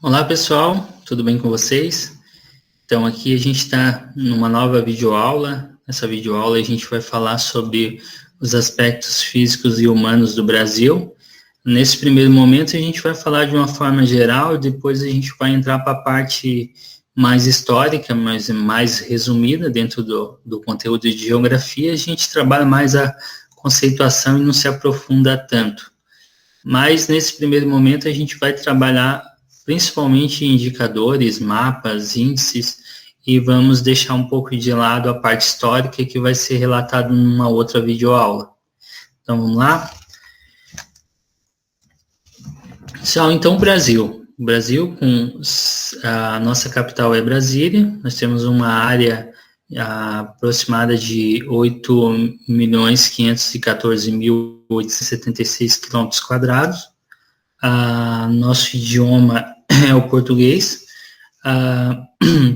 Olá pessoal, tudo bem com vocês? Então aqui a gente está numa nova videoaula. Nessa videoaula a gente vai falar sobre os aspectos físicos e humanos do Brasil. Nesse primeiro momento a gente vai falar de uma forma geral, depois a gente vai entrar para a parte mais histórica, mas mais resumida dentro do conteúdo de geografia. A gente trabalha mais a conceituação e não se aprofunda tanto. Mas nesse primeiro momento a gente vai trabalhar principalmente indicadores, mapas, índices, e vamos deixar um pouco de lado a parte histórica que vai ser relatado numa outra videoaula. Então vamos lá? Então, Brasil. O Brasil, a nossa capital é Brasília, nós temos uma área aproximada de 8.514.876 km². Nosso idioma é o português.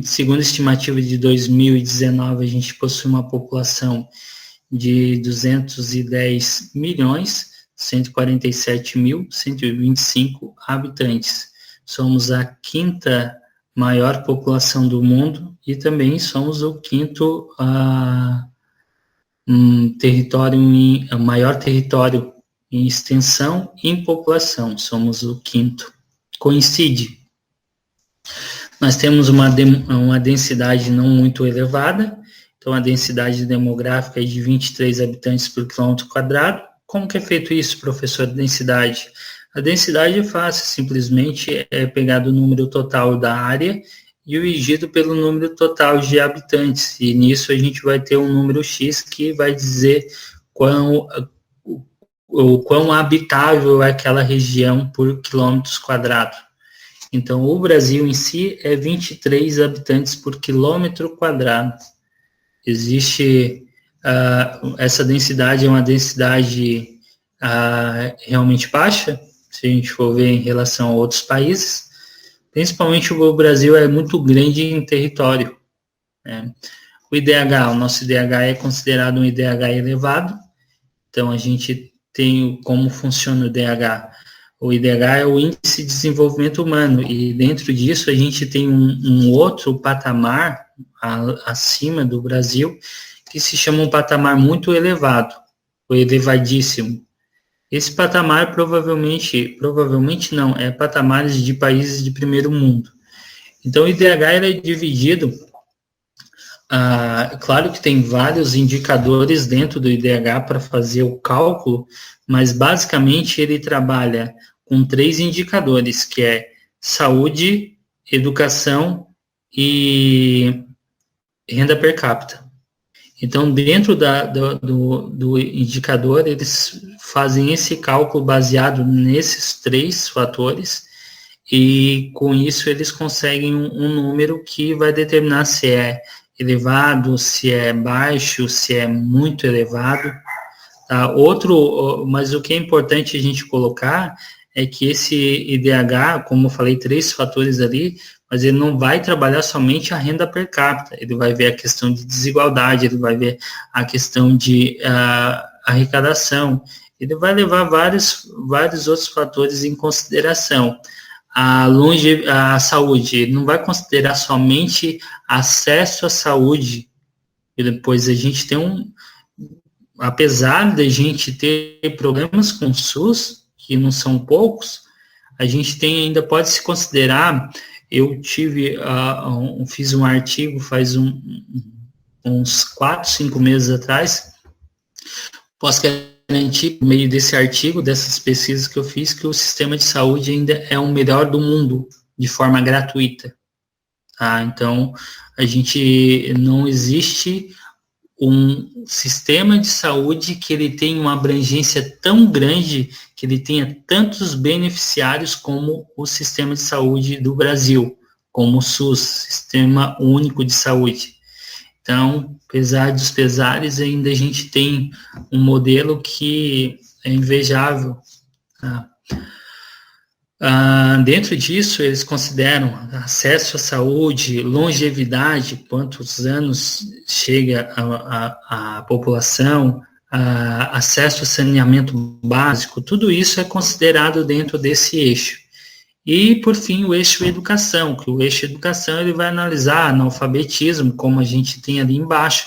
Segundo a estimativa de 2019, a gente possui uma população de 210.147.125 habitantes. Somos a quinta maior população do mundo e também somos o quinto maior território em extensão e em população. Somos o quinto. Coincide. Nós temos uma densidade não muito elevada, então a densidade demográfica é de 23 habitantes por quilômetro quadrado. Como que é feito isso, professor, densidade? A densidade é fácil, simplesmente é pegado o número total da área e dividido pelo número total de habitantes, e nisso a gente vai ter um número X que vai dizer o quão habitável é aquela região por quilômetros quadrados. Então, o Brasil em si é 23 habitantes por quilômetro quadrado. Existe essa densidade, é uma densidade realmente baixa, se a gente for ver em relação a outros países. Principalmente o Brasil é muito grande em território. Né? O IDH, o nosso IDH é considerado um IDH elevado, então a gente tem como funciona o IDH. O IDH é o Índice de Desenvolvimento Humano, e dentro disso a gente tem um outro patamar acima do Brasil, que se chama um patamar muito elevado, ou elevadíssimo. Esse patamar provavelmente não, é patamares de países de primeiro mundo. Então o IDH ele é dividido, claro que tem vários indicadores dentro do IDH para fazer o cálculo, mas basicamente ele trabalha com 3 indicadores, que é saúde, educação e renda per capita. Então, dentro do indicador, eles fazem esse cálculo baseado nesses 3 fatores, e com isso eles conseguem um número que vai determinar se é elevado, se é baixo, se é muito elevado. Tá? Mas o que é importante a gente colocar é que esse IDH, como eu falei, 3 fatores ali, mas ele não vai trabalhar somente a renda per capita, ele vai ver a questão de desigualdade, ele vai ver a questão de arrecadação, ele vai levar vários outros fatores em consideração. A saúde, ele não vai considerar somente acesso à saúde, e depois a gente tem apesar de a gente ter problemas com o SUS, que não são poucos, a gente ainda pode se considerar, eu fiz um artigo faz uns 4, 5 meses atrás, posso garantir, por meio desse artigo, dessas pesquisas que eu fiz, que o sistema de saúde ainda é o melhor do mundo, de forma gratuita. Tá? Então, não existe um sistema de saúde que ele tenha uma abrangência tão grande, que ele tenha tantos beneficiários como o sistema de saúde do Brasil, como o SUS, Sistema Único de Saúde. Então, apesar dos pesares, ainda a gente tem um modelo que é invejável. Tá? Dentro disso, eles consideram acesso à saúde, longevidade, quantos anos chega a população, acesso a saneamento básico, tudo isso é considerado dentro desse eixo. E, por fim, o eixo educação, que o eixo educação ele vai analisar analfabetismo, como a gente tem ali embaixo,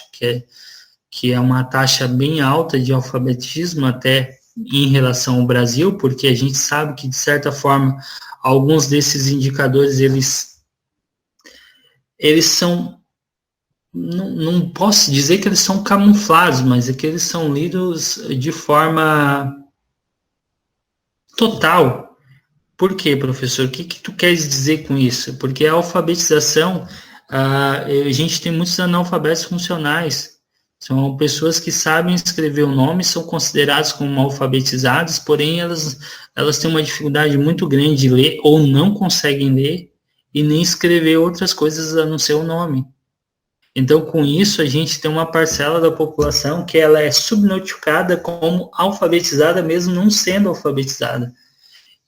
que é uma taxa bem alta de alfabetismo, até em relação ao Brasil, porque a gente sabe que, de certa forma, alguns desses indicadores, eles são, não posso dizer que eles são camuflados, mas é que eles são lidos de forma total. Por quê, professor? O que tu queres dizer com isso? Porque a alfabetização, a gente tem muitos analfabetos funcionais. São pessoas que sabem escrever o nome, são consideradas como alfabetizadas, porém elas têm uma dificuldade muito grande de ler ou não conseguem ler e nem escrever outras coisas a não ser o nome. Então, com isso, a gente tem uma parcela da população que ela é subnotificada como alfabetizada, mesmo não sendo alfabetizada.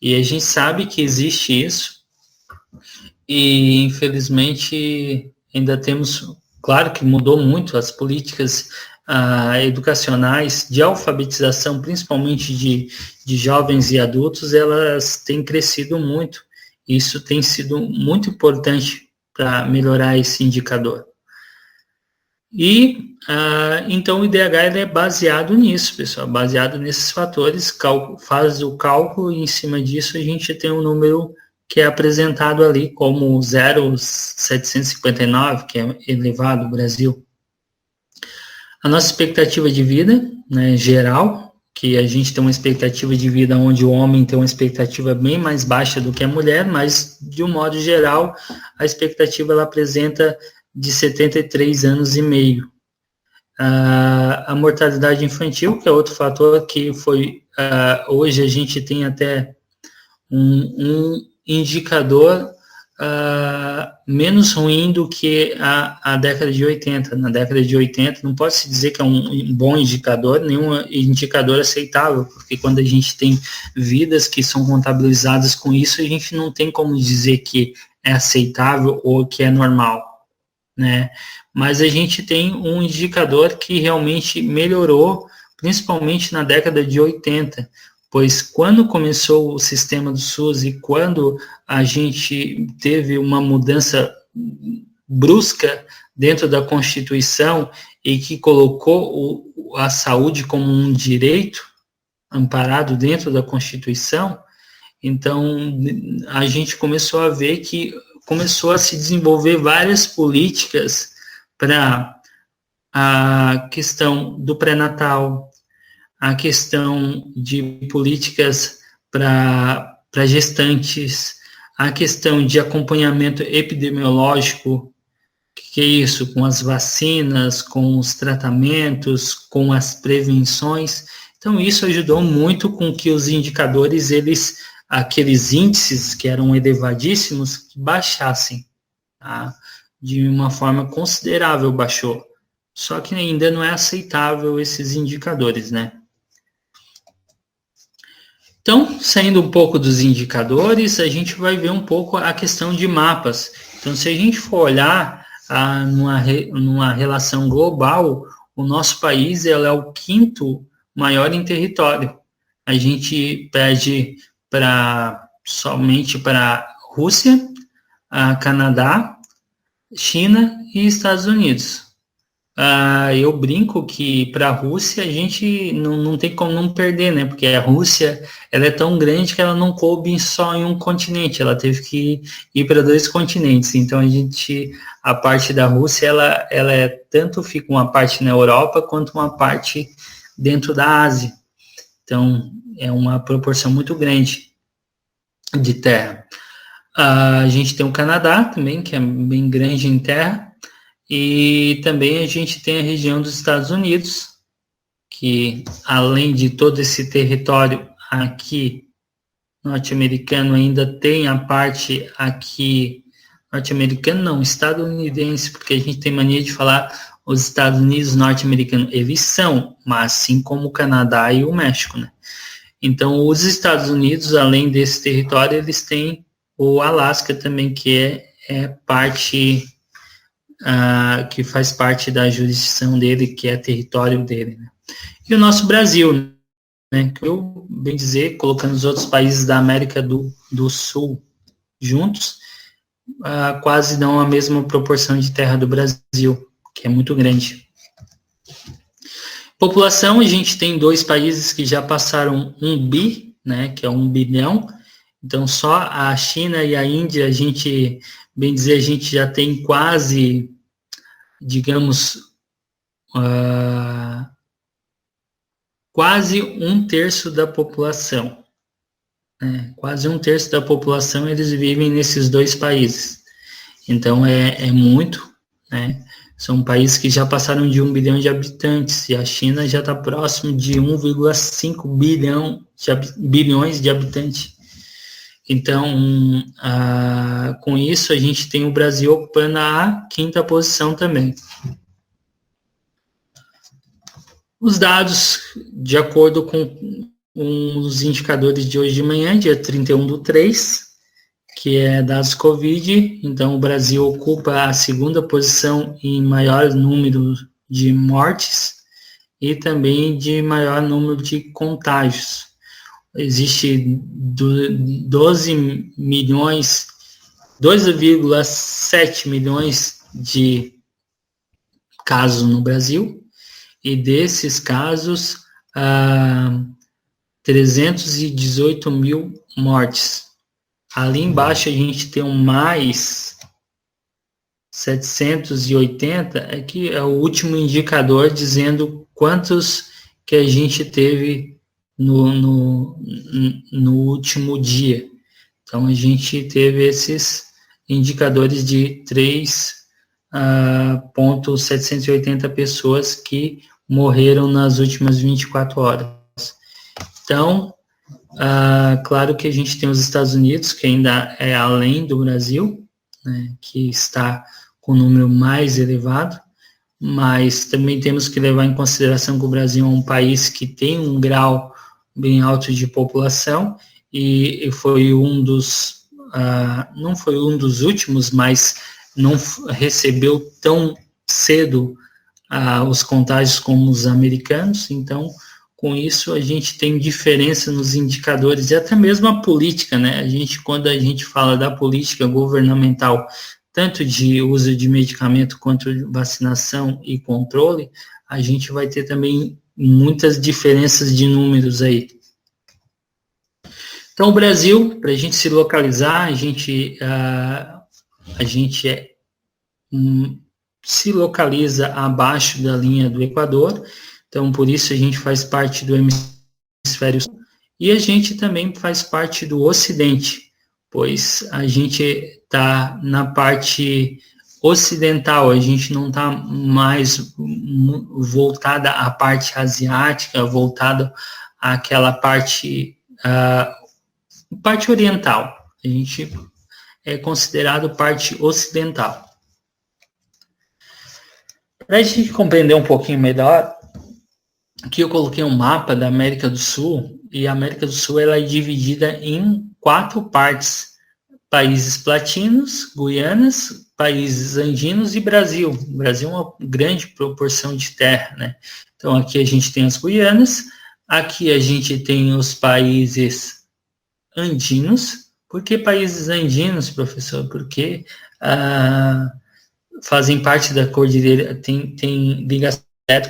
E a gente sabe que existe isso, e infelizmente ainda temos, claro que mudou muito as políticas educacionais de alfabetização, principalmente de jovens e adultos, elas têm crescido muito. Isso tem sido muito importante para melhorar esse indicador. E, então, o IDH ele é baseado nisso, pessoal, baseado nesses fatores, faz o cálculo e, em cima disso, a gente tem um número que é apresentado ali como 0,759, que é elevado no Brasil. A nossa expectativa de vida, né, geral, que a gente tem uma expectativa de vida onde o homem tem uma expectativa bem mais baixa do que a mulher, mas, de um modo geral, a expectativa ela apresenta de 73 anos e meio. A mortalidade infantil, que é outro fator que foi, hoje a gente tem até um indicador menos ruim do que a década de 80. Na década de 80, não pode se dizer que é um bom indicador, nenhum indicador aceitável, porque quando a gente tem vidas que são contabilizadas com isso, a gente não tem como dizer que é aceitável ou que é normal, né? Mas a gente tem um indicador que realmente melhorou, principalmente na década de 80, pois quando começou o sistema do SUS e quando a gente teve uma mudança brusca dentro da Constituição e que colocou a saúde como um direito amparado dentro da Constituição, então a gente começou a ver que começou a se desenvolver várias políticas para a questão do pré-natal, a questão de políticas para gestantes, a questão de acompanhamento epidemiológico, que é isso, com as vacinas, com os tratamentos, com as prevenções. Então, isso ajudou muito com que os indicadores, aqueles índices que eram elevadíssimos, baixassem, tá? De uma forma considerável baixou. Só que ainda não é aceitável esses indicadores, né? Então, saindo um pouco dos indicadores, a gente vai ver um pouco a questão de mapas. Então, se a gente for olhar numa relação global, o nosso país é o quinto maior em território. A gente perde somente para Rússia, Canadá, China e Estados Unidos. Eu brinco que para a Rússia a gente não tem como não perder, né? Porque a Rússia ela é tão grande que ela não coube só em um continente, ela teve que ir para 2 continentes. Então a parte da Rússia ela é tanto fica uma parte na Europa quanto uma parte dentro da Ásia. Então é uma proporção muito grande de terra. A gente tem o Canadá também, que é bem grande em terra, e também a gente tem a região dos Estados Unidos, que além de todo esse território aqui norte-americano, ainda tem a parte aqui, norte-americano não, estadunidense, porque a gente tem mania de falar os Estados Unidos norte-americanos, eles são, mas assim como o Canadá e o México, né? Então, os Estados Unidos, além desse território, eles têm o Alasca também, que é parte, que faz parte da jurisdição dele, que é território dele, né? E o nosso Brasil, né, que eu bem dizer, colocando os outros países da América do Sul, juntos, quase dão a mesma proporção de terra do Brasil, que é muito grande. População, a gente tem 2 países que já passaram 1 bi, né, que é 1 bilhão. Então, só a China e a Índia, a gente já tem quase, digamos, quase 1/3 da população. Né? Quase 1/3 da população, eles vivem nesses 2 países. Então, é muito, né? São países que já passaram de 1 bilhão de habitantes, e a China já está próximo de 1,5 bilhões de habitantes. Então, com isso, a gente tem o Brasil ocupando a 5ª posição também. Os dados, de acordo com os indicadores de hoje de manhã, dia 31/3, que é dados Covid, então o Brasil ocupa a 2ª posição em maior número de mortes e também de maior número de contágios. Existe 2,7 milhões de casos no Brasil, e desses casos, 318 mil mortes. Ali embaixo a gente tem um mais 780, que é o último indicador dizendo quantos que a gente teve no último dia. Então, a gente teve esses indicadores de 3,780 pessoas que morreram nas últimas 24 horas. Então, claro que a gente tem os Estados Unidos, que ainda é além do Brasil, né, que está com o número mais elevado, mas também temos que levar em consideração que o Brasil é um país que tem um grau bem alto de população, e foi um dos, não foi um dos últimos, mas não recebeu tão cedo os contágios como os americanos. Então, com isso, a gente tem diferença nos indicadores e até mesmo a política, né? Quando a gente fala da política governamental, tanto de uso de medicamento quanto de vacinação e controle, a gente vai ter também muitas diferenças de números aí. Então, o Brasil, para a gente se localizar, a gente se localiza abaixo da linha do Equador. Então, por isso a gente faz parte do hemisfério sul, e a gente também faz parte do ocidente, pois a gente está na parte ocidental, a gente não está mais voltada à parte asiática, voltada àquela parte oriental. A gente é considerado parte ocidental. Para a gente compreender um pouquinho melhor, aqui eu coloquei um mapa da América do Sul, e a América do Sul ela é dividida em 4 partes: países platinos, Guianas, países andinos e Brasil. O Brasil é uma grande proporção de terra, né? Então, aqui a gente tem as Guianas, aqui a gente tem os países andinos. Por que países andinos, professor? Porque fazem parte da cordilheira, tem ligação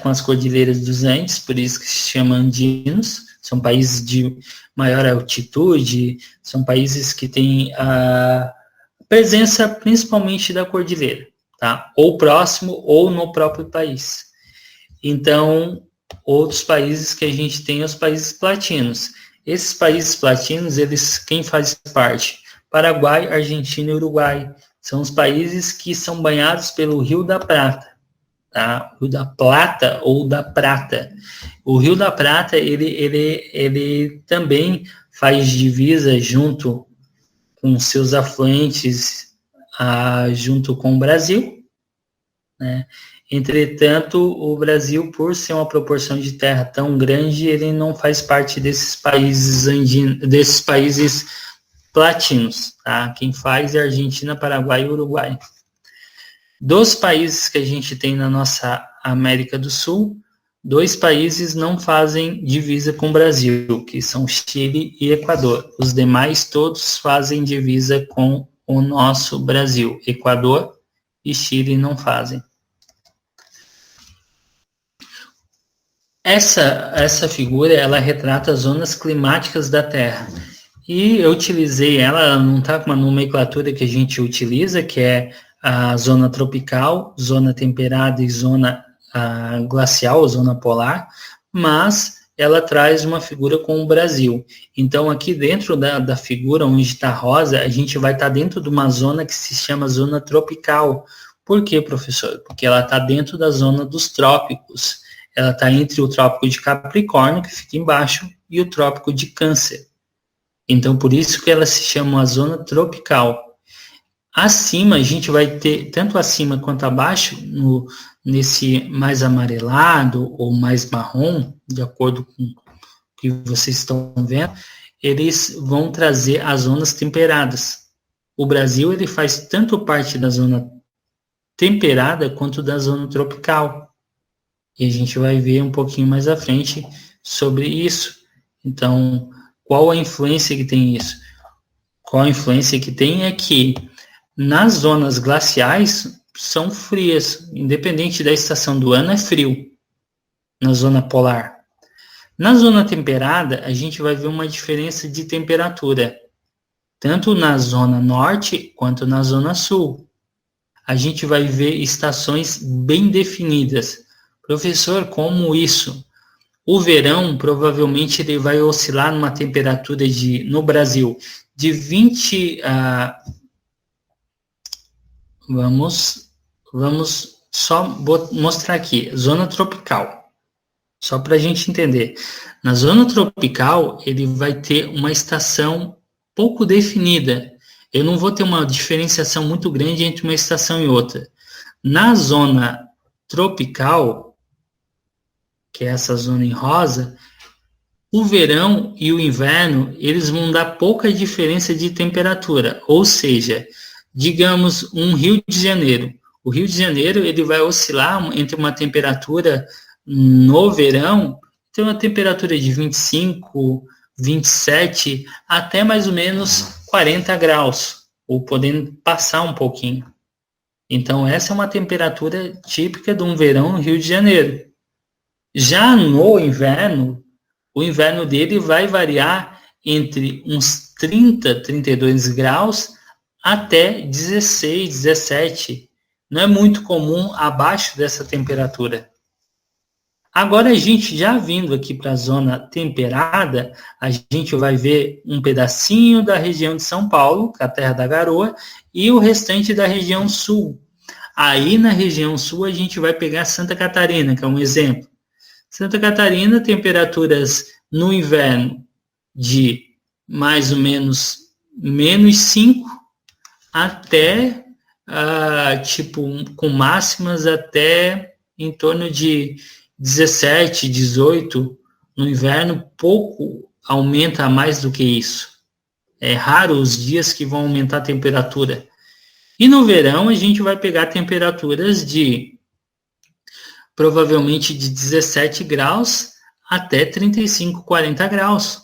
com as cordilheiras dos Andes, por isso que se chama andinos. São países de maior altitude, são países que têm a presença principalmente da cordilheira, tá? Ou próximo ou no próprio país. Então, outros países que a gente tem, os países platinos. Esses países platinos, quem faz parte? Paraguai, Argentina e Uruguai. São os países que são banhados pelo Rio da Prata. Tá? Rio da Plata ou da Prata. O Rio da Prata, ele também faz divisa junto com seus afluentes, junto com o Brasil, né? Entretanto, o Brasil, por ser uma proporção de terra tão grande, ele não faz parte desses países desses países platinos, tá? Quem faz é Argentina, Paraguai e Uruguai. Dos países que a gente tem na nossa América do Sul, dois países não fazem divisa com o Brasil, que são Chile e Equador. Os demais todos fazem divisa com o nosso Brasil. Equador e Chile não fazem. Essa figura, ela retrata as zonas climáticas da Terra. E eu utilizei ela não está com uma nomenclatura que a gente utiliza, que é a zona tropical, zona temperada e zona glacial, zona polar, mas ela traz uma figura com o Brasil. Então, aqui dentro da figura, onde está rosa, a gente vai estar dentro de uma zona que se chama zona tropical. Por quê, professor? Porque ela está dentro da zona dos trópicos. Ela está entre o trópico de Capricórnio, que fica embaixo, e o trópico de Câncer. Então, por isso que ela se chama uma zona tropical. Acima, a gente vai ter, tanto acima quanto abaixo, nesse mais amarelado ou mais marrom, de acordo com o que vocês estão vendo, eles vão trazer as zonas temperadas. O Brasil, ele faz tanto parte da zona temperada quanto da zona tropical. E a gente vai ver um pouquinho mais à frente sobre isso. Então, qual a influência que tem isso? Qual a influência que tem é que nas zonas glaciais são frias, independente da estação do ano, é frio na zona polar. Na zona temperada, a gente vai ver uma diferença de temperatura, tanto na zona norte quanto na zona sul. A gente vai ver estações bem definidas. Professor, como isso? O verão, provavelmente, ele vai oscilar numa temperatura no Brasil, de 20 a... Vamos só mostrar aqui, zona tropical, só para a gente entender. Na zona tropical, ele vai ter uma estação pouco definida. Eu não vou ter uma diferenciação muito grande entre uma estação e outra. Na zona tropical, que é essa zona em rosa, o verão e o inverno, eles vão dar pouca diferença de temperatura, ou seja, digamos um Rio de Janeiro. O Rio de Janeiro, ele vai oscilar entre uma temperatura no verão, tem uma temperatura de 25, 27, até mais ou menos 40 graus, ou podendo passar um pouquinho. Então, essa é uma temperatura típica de um verão no Rio de Janeiro. Já no inverno, o inverno dele vai variar entre uns 30, 32 graus até 16, 17. Não é muito comum abaixo dessa temperatura. Agora, a gente já vindo aqui para a zona temperada, a gente vai ver um pedacinho da região de São Paulo, que é a Terra da Garoa, e o restante da região sul. Aí, na região sul, a gente vai pegar Santa Catarina, que é um exemplo. Santa Catarina, temperaturas no inverno de mais ou menos menos 5 até, com máximas até em torno de 17, 18 no inverno, pouco aumenta mais do que isso. É raro os dias que vão aumentar a temperatura. E no verão a gente vai pegar temperaturas de provavelmente de 17 graus até 35, 40 graus.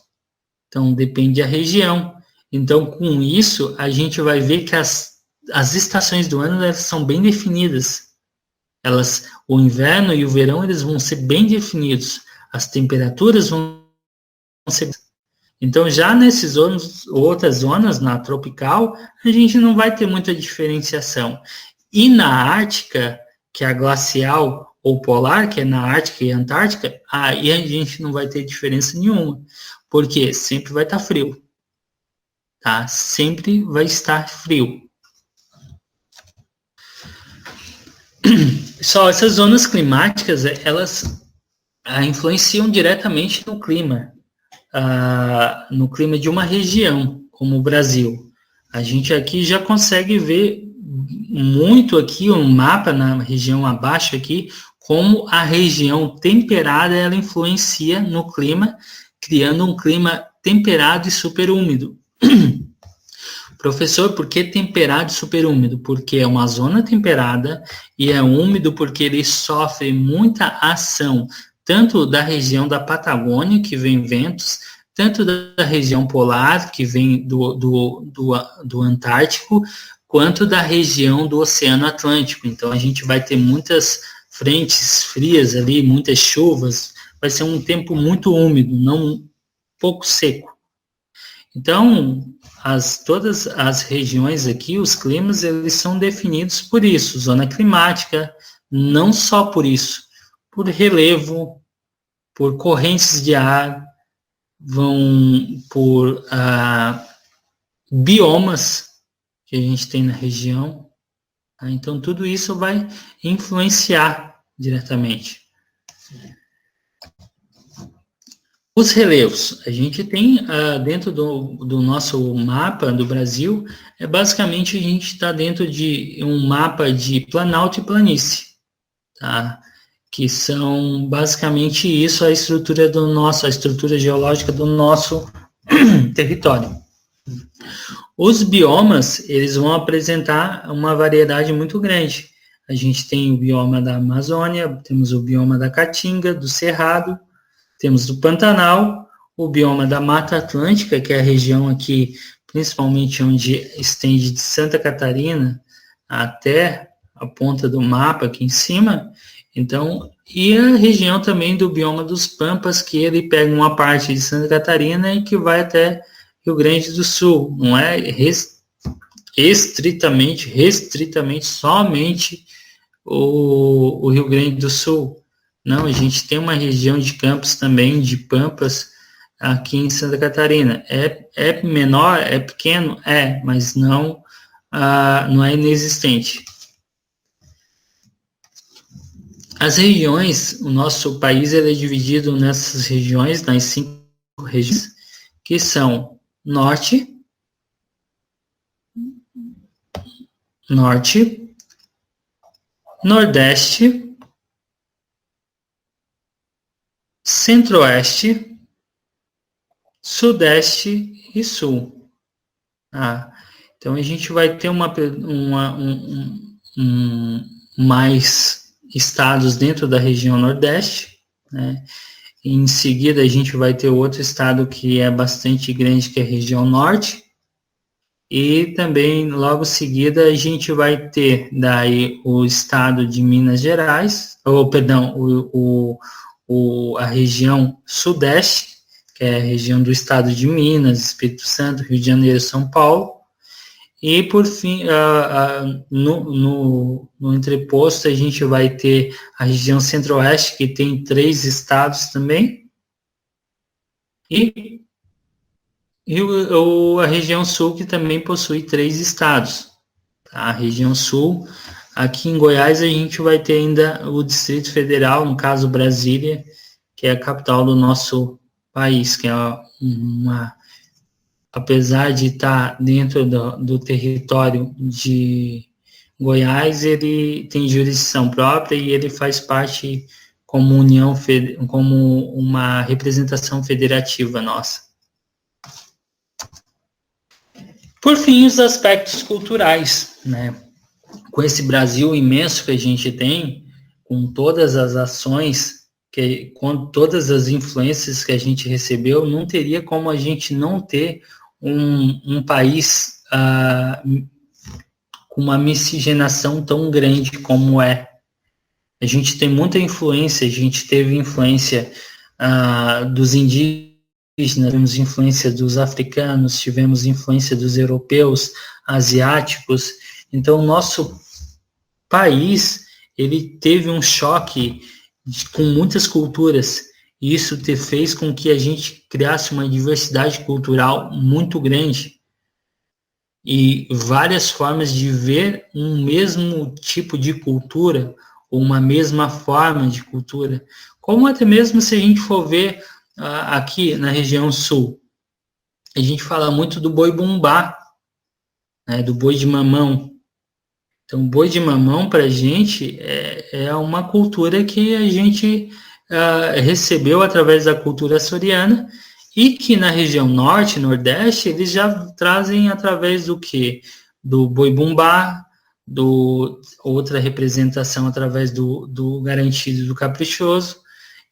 Então depende da região. Então com isso a gente vai ver que as estações do ano elas são bem definidas. O inverno e o verão eles vão ser bem definidos. As temperaturas vão ser... Então, já nessas outras zonas, na tropical, a gente não vai ter muita diferenciação. E na Ártica, que é a glacial ou polar, que é na Ártica e Antártica, aí a gente não vai ter diferença nenhuma. Porque sempre vai estar frio. Tá? Sempre vai estar frio. Só essas zonas climáticas, elas influenciam diretamente no clima de uma região, como o Brasil. A gente aqui já consegue ver muito aqui um mapa na região abaixo aqui, como a região temperada ela influencia no clima, criando um clima temperado e superúmido. Professor, por que temperado e superúmido? Porque é uma zona temperada e é úmido porque ele sofre muita ação, tanto da região da Patagônia, que vem ventos, tanto da região polar, que vem do Antártico, quanto da região do Oceano Atlântico. Então, a gente vai ter muitas frentes frias ali, muitas chuvas, vai ser um tempo muito úmido, não pouco seco. Então, todas as regiões aqui, os climas, eles são definidos por isso, zona climática, não só por isso, por relevo, por correntes de ar, por biomas que a gente tem na região. Tá? Então, tudo isso vai influenciar diretamente. Os relevos, a gente tem dentro do nosso mapa do Brasil, basicamente a gente está dentro de um mapa de planalto e planície, tá? Que são basicamente isso, a estrutura a estrutura geológica do nosso território. Os biomas, eles vão apresentar uma variedade muito grande. A gente tem o bioma da Amazônia, temos o bioma da Caatinga, do Cerrado, temos do Pantanal, o bioma da Mata Atlântica, que é a região aqui, principalmente onde estende de Santa Catarina até a ponta do mapa aqui em cima. Então, e a região também do bioma dos Pampas, que ele pega uma parte de Santa Catarina e que vai até Rio Grande do Sul. Não é restritamente somente o Rio Grande do Sul. Não, a gente tem uma região de campos também, de Pampas, aqui em Santa Catarina. É menor, é pequeno? Mas não é inexistente. As regiões, o nosso país ele é dividido nessas regiões, nas 5 regiões, que são Norte, Nordeste, Centro-Oeste, Sudeste e Sul. Então, a gente vai ter mais estados dentro da região Nordeste, né? Em seguida, a gente vai ter outro estado que é bastante grande, que é a região Norte. E também, logo em seguida, a gente vai ter daí o estado de Minas Gerais, a região Sudeste, que é a região do estado de Minas, Espírito Santo, Rio de Janeiro, São Paulo. E, por fim, no entreposto, a gente vai ter a região Centro-Oeste, que tem 3 estados também. E a região Sul, que também possui 3 estados. A região Sul, aqui em Goiás, a gente vai ter ainda o Distrito Federal, no caso Brasília, que é a capital do nosso país, que é apesar de estar dentro do território de Goiás, ele tem jurisdição própria e ele faz parte como uma representação federativa nossa. Por fim, os aspectos culturais, né? Com esse Brasil imenso que a gente tem, com todas as ações, com todas as influências que a gente recebeu, não teria como a gente não ter um país com uma miscigenação tão grande como é. A gente tem muita influência, a gente teve influência dos indígenas, tivemos influência dos africanos, tivemos influência dos europeus, asiáticos. Então, o nosso país, ele teve um choque com muitas culturas, e isso fez com que a gente criasse uma diversidade cultural muito grande e várias formas de ver um mesmo tipo de cultura, ou uma mesma forma de cultura, como até mesmo se a gente for ver aqui na região sul, a gente fala muito do boi-bumbá, né, do boi de mamão. Então, o boi de mamão, para a gente, é uma cultura que a gente recebeu através da cultura açoriana e que na região norte, nordeste, eles já trazem através do quê? Do boi-bumbá, outra representação através do garantido, do caprichoso,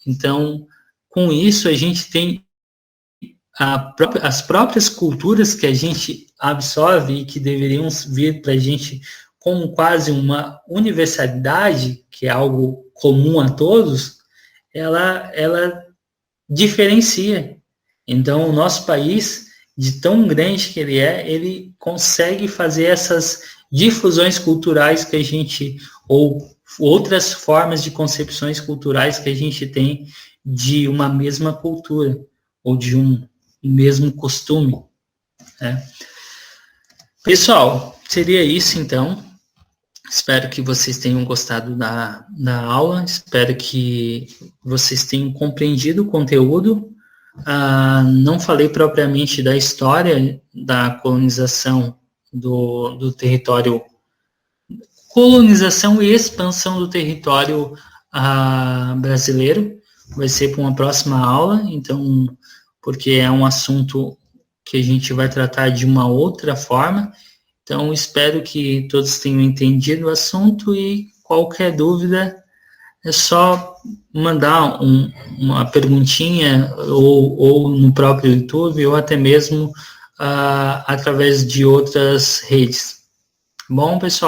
Então, com isso, a gente tem as próprias culturas que a gente absorve e que deveriam vir para a gente como quase uma universalidade, que é algo comum a todos, ela diferencia. Então, o nosso país, de tão grande que ele consegue fazer essas difusões culturais que a gente, ou outras formas de concepções culturais que a gente tem de uma mesma cultura, ou de um mesmo costume. Né? Pessoal, seria isso então. Espero que vocês tenham gostado da aula, espero que vocês tenham compreendido o conteúdo. Não falei propriamente da história da colonização do território, colonização e expansão do território brasileiro. Vai ser para uma próxima aula, então, porque é um assunto que a gente vai tratar de uma outra forma. Então, espero que todos tenham entendido o assunto e qualquer dúvida é só mandar uma perguntinha ou no próprio YouTube ou até mesmo através de outras redes. Bom, pessoal?